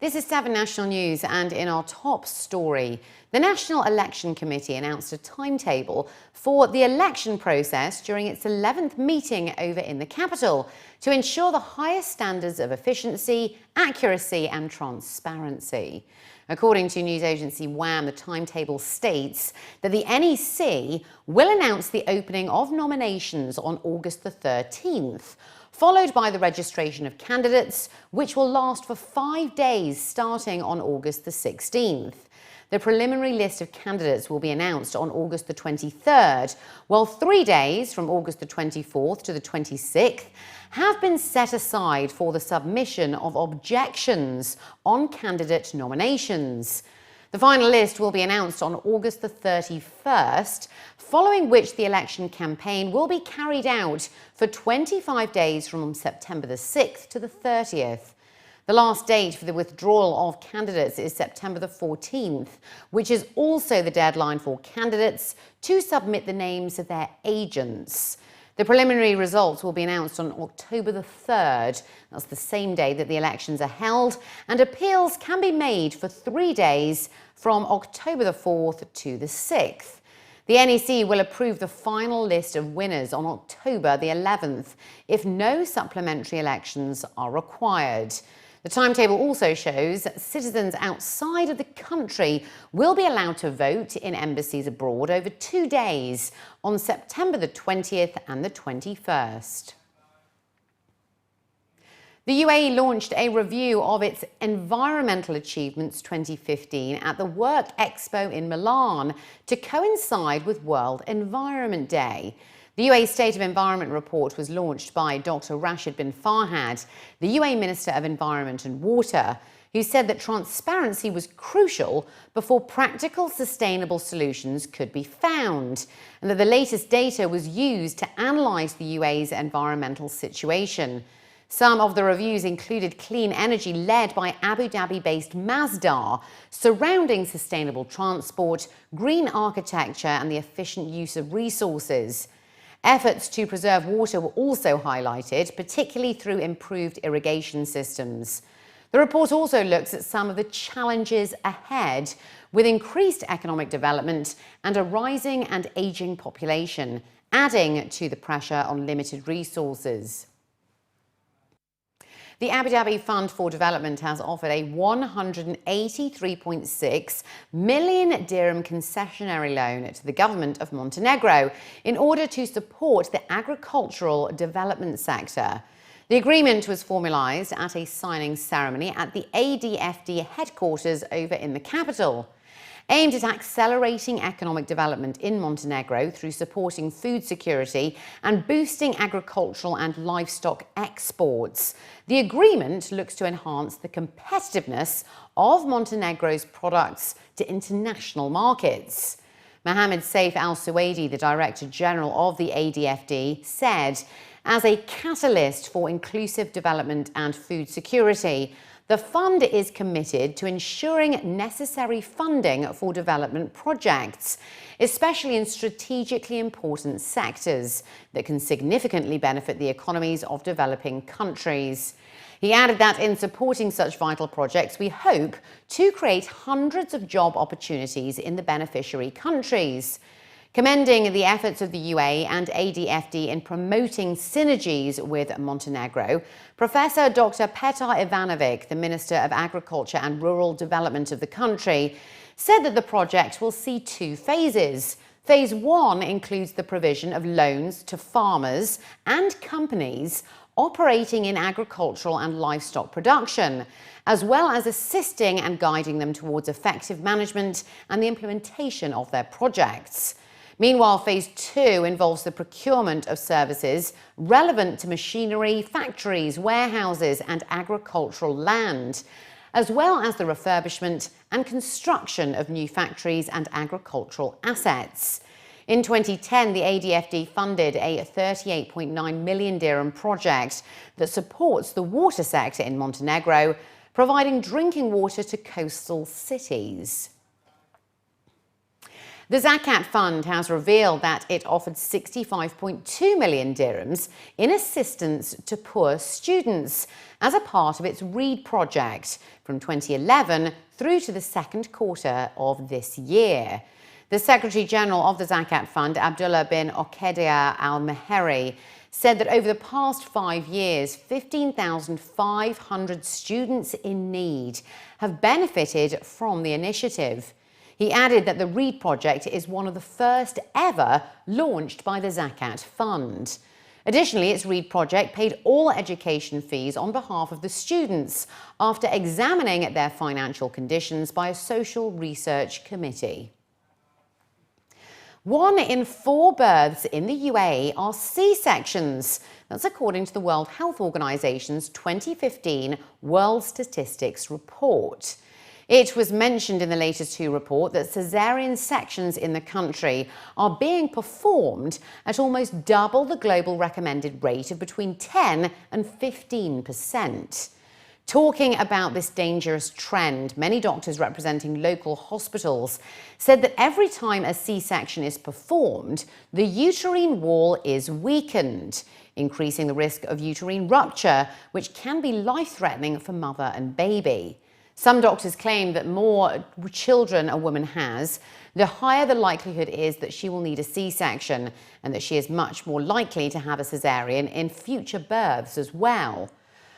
This is 7 National News, and in our top story, the National Election Committee announced a timetable for the election process during its 11th meeting over in the capital to ensure the highest standards of efficiency, accuracy and transparency. According to news agency WAM, the timetable states that the NEC will announce the opening of nominations on August the 13th, followed by the registration of candidates, which will last for 5 days starting on August the 16th. The preliminary list of candidates will be announced on August the 23rd, while 3 days from August the 24th to the 26th have been set aside for the submission of objections on candidate nominations. The final list will be announced on August the 31st, following which the election campaign will be carried out for 25 days from September the 6th to the 30th. The last date for the withdrawal of candidates is September the 14th, which is also the deadline for candidates to submit the names of their agents. The preliminary results will be announced on October the 3rd. That's the same day that the elections are held, and appeals can be made for 3 days from October the 4th to the 6th. The NEC will approve the final list of winners on October the 11th if no supplementary elections are required. The timetable also shows that citizens outside of the country will be allowed to vote in embassies abroad over 2 days on September the 20th and the 21st. The UAE launched a review of its Environmental Achievements 2015 at the Work Expo in Milan to coincide with World Environment Day. The UAE State of Environment report was launched by Dr. Rashid bin Farhad, the UAE Minister of Environment and Water, who said that transparency was crucial before practical sustainable solutions could be found, and that the latest data was used to analyse the UAE's environmental situation. Some of the reviews included clean energy led by Abu Dhabi-based Masdar, surrounding sustainable transport, green architecture and the efficient use of resources. Efforts to preserve water were also highlighted, particularly through improved irrigation systems. The report also looks at some of the challenges ahead with increased economic development and a rising and ageing population, adding to the pressure on limited resources. The Abu Dhabi Fund for Development has offered a 183.6 million dirham concessionary loan to the government of Montenegro in order to support the agricultural development sector. The agreement was formalised at a signing ceremony at the ADFD headquarters over in the capital, aimed at accelerating economic development in Montenegro through supporting food security and boosting agricultural and livestock exports. The agreement looks to enhance the competitiveness of Montenegro's products to international markets. Mohammed Saif Al-Suwaidi, the Director General of the ADFD, said, as a catalyst for inclusive development and food security, the fund is committed to ensuring necessary funding for development projects, especially in strategically important sectors that can significantly benefit the economies of developing countries. He added that in supporting such vital projects, we hope to create hundreds of job opportunities in the beneficiary countries. Commending the efforts of the UAE and ADFD in promoting synergies with Montenegro, Professor Dr. Petar Ivanovic, the Minister of Agriculture and Rural Development of the country, said that the project will see 2 phases. Phase 1 includes the provision of loans to farmers and companies operating in agricultural and livestock production, as well as assisting and guiding them towards effective management and the implementation of their projects. Meanwhile, Phase 2 involves the procurement of services relevant to machinery, factories, warehouses and agricultural land, as well as the refurbishment and construction of new factories and agricultural assets. In 2010, the ADFD funded a 38.9 million dirham project that supports the water sector in Montenegro, providing drinking water to coastal cities. The Zakat Fund has revealed that it offered 65.2 million dirhams in assistance to poor students as a part of its READ project from 2011 through to the second quarter of this year. The Secretary-General of the Zakat Fund, Abdullah bin Okedia al-Meheri, said that over the past 5 years, 15,500 students in need have benefited from the initiative. He added that the READ project is one of the first ever launched by the Zakat Fund. Additionally, its READ project paid all education fees on behalf of the students after examining their financial conditions by a social research committee. 1 in 4 births in the UAE are C-sections. That's according to the World Health Organization's 2015 World Statistics Report. It was mentioned in the latest WHO report that caesarean sections in the country are being performed at almost double the global recommended rate of between 10 and 15%. Talking about this dangerous trend, many doctors representing local hospitals said that every time a C-section is performed, the uterine wall is weakened, increasing the risk of uterine rupture, which can be life-threatening for mother and baby. Some doctors claim that more children a woman has, the higher the likelihood is that she will need a C-section, and that she is much more likely to have a caesarean in future births as well.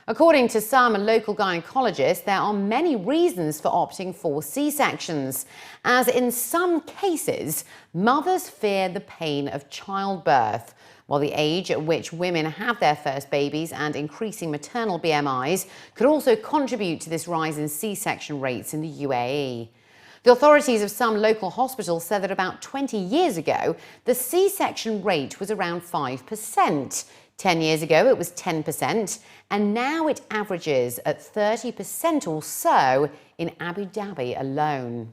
According to some local gynecologists, there are many reasons for opting for C-sections, as in some cases, mothers fear the pain of childbirth, while the age at which women have their first babies and increasing maternal BMIs could also contribute to this rise in C-section rates in the UAE. The authorities of some local hospitals said that about 20 years ago, the C-section rate was around 5%. 10 years ago, it was 10%, and now it averages at 30% or so in Abu Dhabi alone.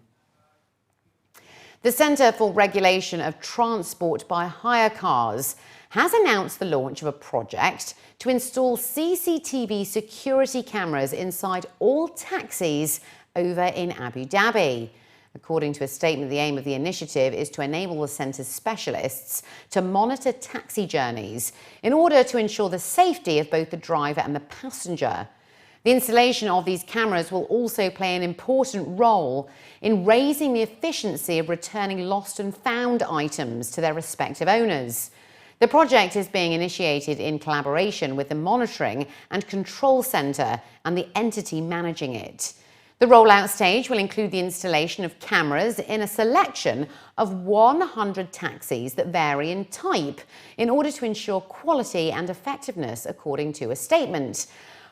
The Centre for Regulation of Transport by Hire Cars has announced the launch of a project to install CCTV security cameras inside all taxis over in Abu Dhabi. According to a statement, the aim of the initiative is to enable the centre's specialists to monitor taxi journeys in order to ensure the safety of both the driver and the passenger. The installation of these cameras will also play an important role in raising the efficiency of returning lost and found items to their respective owners. The project is being initiated in collaboration with the Monitoring and Control Centre and the entity managing it. The rollout stage will include the installation of cameras in a selection of 100 taxis that vary in type in order to ensure quality and effectiveness, according to a statement.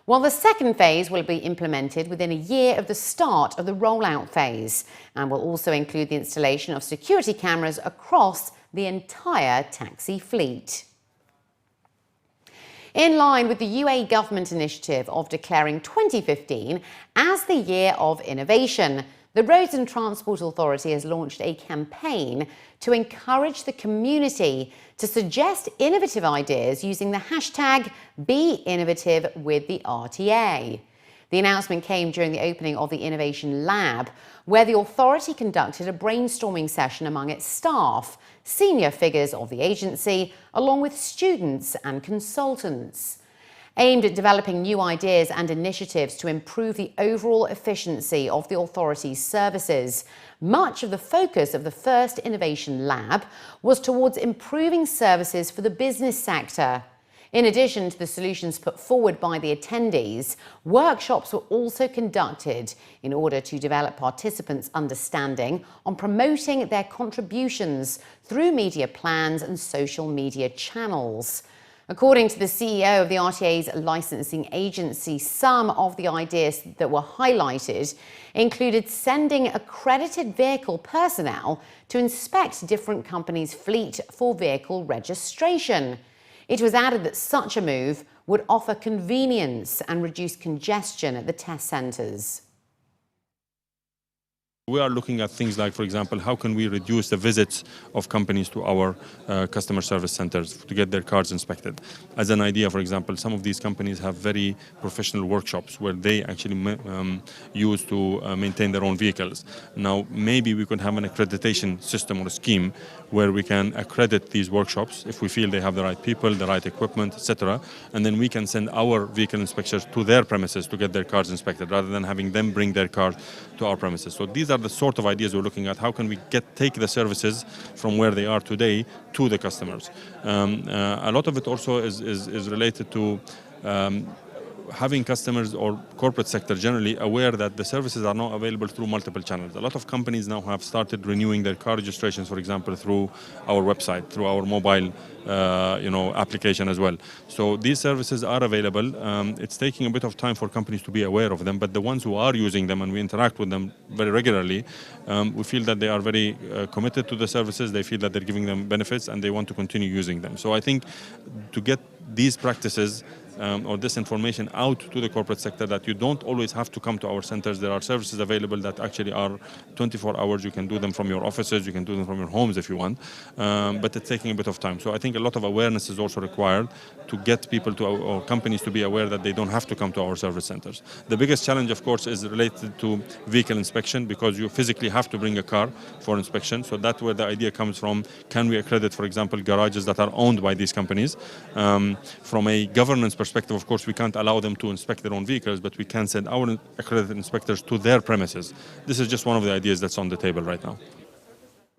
While the second phase will be implemented within a year of the start of the rollout phase and will also include the installation of security cameras across the entire taxi fleet. In line with the UAE government initiative of declaring 2015 as the Year of Innovation, the Roads and Transport Authority has launched a campaign to encourage the community to suggest innovative ideas using the hashtag #BeInnovative with the RTA. The announcement came during the opening of the Innovation Lab, where the authority conducted a brainstorming session among its staff, senior figures of the agency, along with students and consultants. Aimed at developing new ideas and initiatives to improve the overall efficiency of the authority's services, much of the focus of the first Innovation Lab was towards improving services for the business sector. In addition to the solutions put forward by the attendees, workshops were also conducted in order to develop participants' understanding on promoting their contributions through media plans and social media channels. According to the CEO of the RTA's licensing agency, some of the ideas that were highlighted included sending accredited vehicle personnel to inspect different companies' fleet for vehicle registration. It was added that such a move would offer convenience and reduce congestion at the test centres. We are looking at things like, for example, how can we reduce the visits of companies to our customer service centers to get their cars inspected. As an idea, for example, some of these companies have very professional workshops where they actually use to maintain their own vehicles. Now, maybe we could have an accreditation system or a scheme where we can accredit these workshops if we feel they have the right people, the right equipment, etc. And then we can send our vehicle inspectors to their premises to get their cars inspected rather than having them bring their cars to our premises. So these are the sort of ideas we're looking at. How can we take the services from where they are today to the customers? A lot of it also is related to having customers or corporate sector generally aware that the services are not available through multiple channels. A lot of companies now have started renewing their car registrations, for example, through our website, through our mobile application as well. So these services are available. It's taking a bit of time for companies to be aware of them, but the ones who are using them, and we interact with them very regularly, we feel that they are very committed to the services. They feel that they're giving them benefits and they want to continue using them. So I think to get these practices or this information out to the corporate sector, that you don't always have to come to our centers. There are services available that actually are 24 hours. You can do them from your offices, you can do them from your homes if you want, but it's taking a bit of time. So I think a lot of awareness is also required to get people to or companies to be aware that they don't have to come to our service centers. The biggest challenge, of course, is related to vehicle inspection, because you physically have to bring a car for inspection. So that's where the idea comes from. Can we accredit, for example, garages that are owned by these companies? From a governance perspective, of course, we can't allow them to inspect their own vehicles, but we can send our accredited inspectors to their premises. This is just one of the ideas that's on the table right now.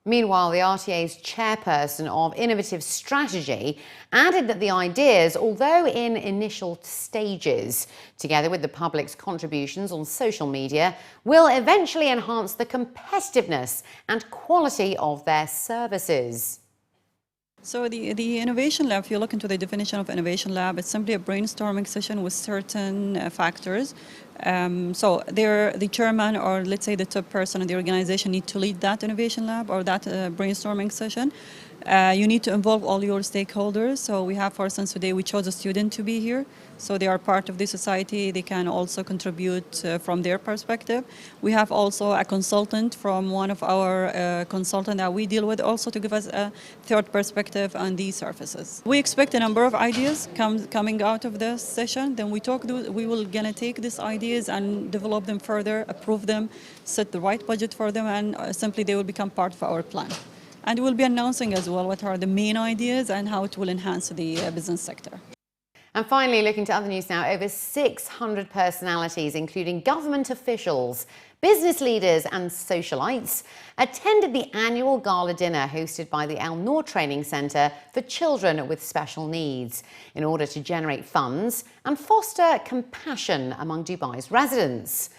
Meanwhile, the RTA's chairperson of Innovative Strategy added that the ideas, although in initial stages, together with the public's contributions on social media, will eventually enhance the competitiveness and quality of their services. So the Innovation Lab, if you look into the definition of Innovation Lab, it's simply a brainstorming session with certain factors. So the chairman, or let's say the top person in the organization, need to lead that Innovation Lab or that brainstorming session. You need to involve all your stakeholders. So we have, for instance, today we chose a student to be here. So they are part of the society. They can also contribute from their perspective. We have also a consultant from one of our consultants that we deal with, also to give us a third perspective on these services. We expect a number of ideas coming out of this session. Then we will gonna take these ideas and develop them further, approve them, set the right budget for them, and simply they will become part of our plan. And we'll be announcing as well what are the main ideas and how it will enhance the business sector. And finally, looking to other news now, over 600 personalities, including government officials, business leaders and socialites, attended the annual gala dinner hosted by the Noor Training Centre for children with special needs in order to generate funds and foster compassion among Dubai's residents.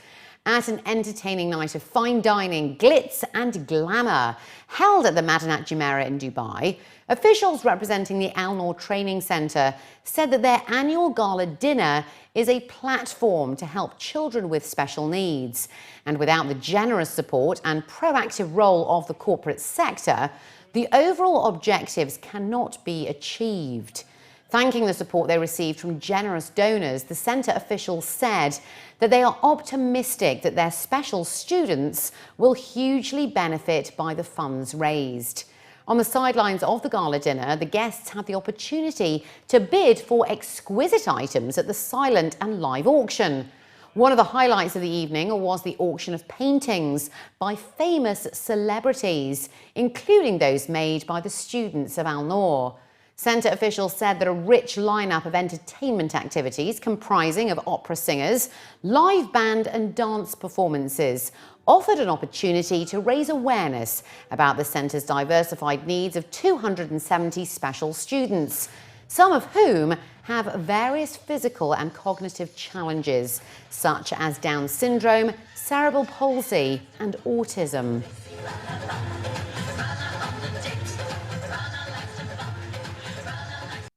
At an entertaining night of fine dining, glitz and glamour held at the Madinat Jumeirah in Dubai, officials representing the Noor Training Centre said that their annual gala dinner is a platform to help children with special needs. And without the generous support and proactive role of the corporate sector, the overall objectives cannot be achieved. Thanking the support they received from generous donors, the centre officials said that they are optimistic that their special students will hugely benefit by the funds raised. On the sidelines of the gala dinner, the guests had the opportunity to bid for exquisite items at the silent and live auction. One of the highlights of the evening was the auction of paintings by famous celebrities, including those made by the students of Noor. Centre officials said that a rich lineup of entertainment activities comprising of opera singers, live band and dance performances offered an opportunity to raise awareness about the centre's diversified needs of 270 special students, some of whom have various physical and cognitive challenges, such as Down syndrome, cerebral palsy and autism.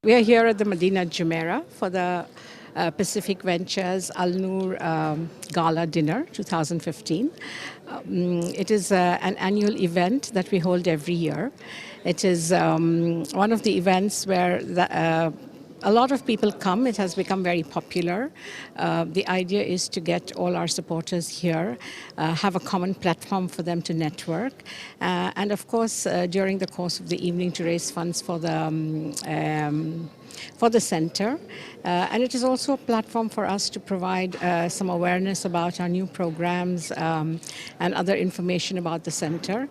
We are here at the Madinat Jumeirah for the Pacific Ventures Al Noor Gala Dinner 2015. It is an annual event that we hold every year. It is one of the events where a lot of people come. It has become very popular. The idea is to get all our supporters here, have a common platform for them to network, and of course, during the course of the evening to raise funds for the center. And it is also a platform for us to provide some awareness about our new programs and other information about the center.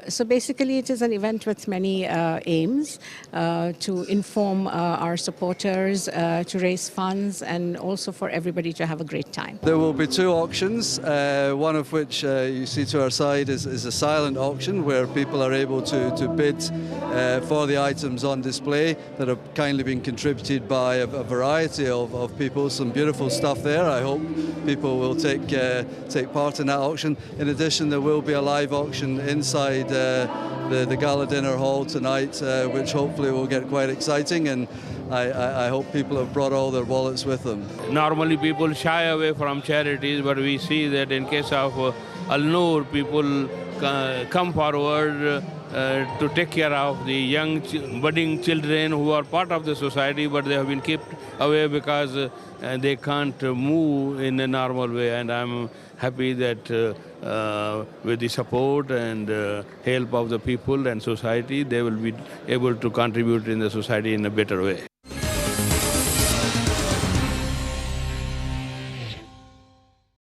So basically it is an event with many aims to inform our supporters, to raise funds, and also for everybody to have a great time. There will be 2 auctions, one of which you see to our side is a silent auction where people are able to bid for the items on display that have kindly been contributed by a variety of people. Some beautiful stuff there. I hope people will take part in that auction. In addition, there will be a live auction inside the Gala Dinner Hall tonight, which hopefully will get quite exciting, and I hope people have brought all their wallets with them. Normally people shy away from charities, but we see that in case of Al Noor, people come forward to take care of the young budding children who are part of the society, but they have been kept away because they can't move in a normal way. And I'm happy that with the support and help of the people and society, they will be able to contribute in the society in a better way.